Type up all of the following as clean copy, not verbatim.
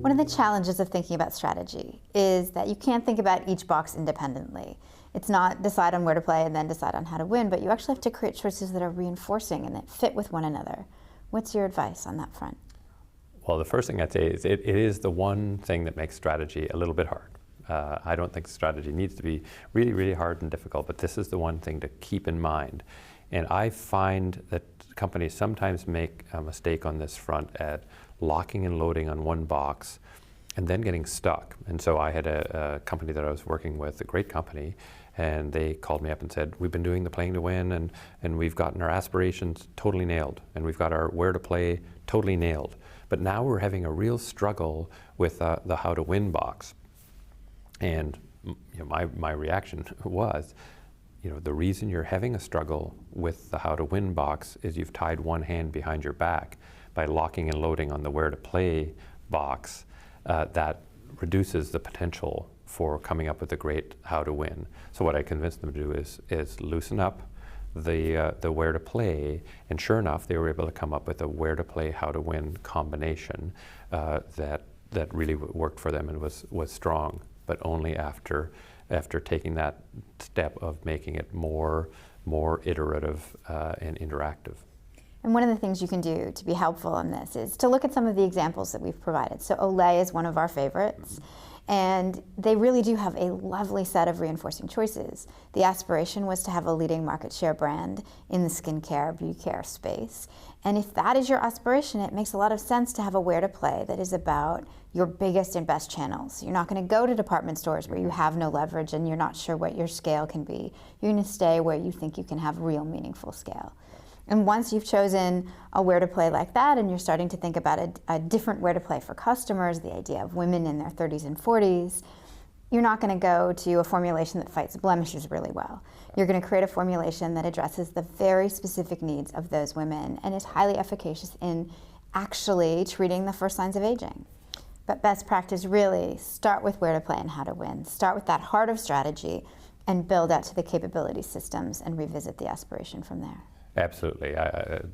One of the challenges of thinking about strategy is that you can't think about each box independently. It's not decide on where to play and then decide on how to win, but you actually have to create choices that are reinforcing and that fit with one another. What's your advice on that front? Well, the first thing I'd say is it is the one thing that makes strategy a little bit hard. I don't think strategy needs to be really, really hard and difficult, but this is the one thing to keep in mind. And I find that companies sometimes make a mistake on this front at locking and loading on one box and then getting stuck. And so I had a company that I was working with, a great company, and they called me up and said, we've been doing the playing to win and we've gotten our aspirations totally nailed and we've got our where to play totally nailed. But now we're having a real struggle with the how to win box. And my reaction was, the reason you're having a struggle with the how to win box is you've tied one hand behind your back by locking and loading on the where to play box. That reduces the potential for coming up with a great how to win. So what I convinced them to do is loosen up the where to play, and sure enough, they were able to come up with a where to play, how to win combination that really worked for them and was strong, but only after taking that step of making it more iterative and interactive. And one of the things you can do to be helpful in this is to look at some of the examples that we've provided. So Olay is one of our favorites, and they really do have a lovely set of reinforcing choices. The aspiration was to have a leading market share brand in the skincare, beauty care space. And if that is your aspiration, it makes a lot of sense to have a where to play that is about your biggest and best channels. You're not going to go to department stores where you have no leverage and you're not sure what your scale can be. You're going to stay where you think you can have real meaningful scale. And once you've chosen a where to play like that and you're starting to think about a different where to play for customers, the idea of women in their 30s and 40s, you're not going to go to a formulation that fights blemishes really well. You're going to create a formulation that addresses the very specific needs of those women and is highly efficacious in actually treating the first signs of aging. But best practice really, start with where to play and how to win. Start with that heart of strategy and build out to the capability systems and revisit the aspiration from there. Absolutely.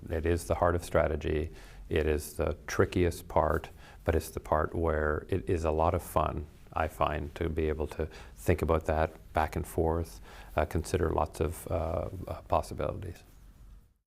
It is the heart of strategy. It is the trickiest part, but it's the part where it is a lot of fun, I find, to be able to think about that back and forth, consider lots of possibilities.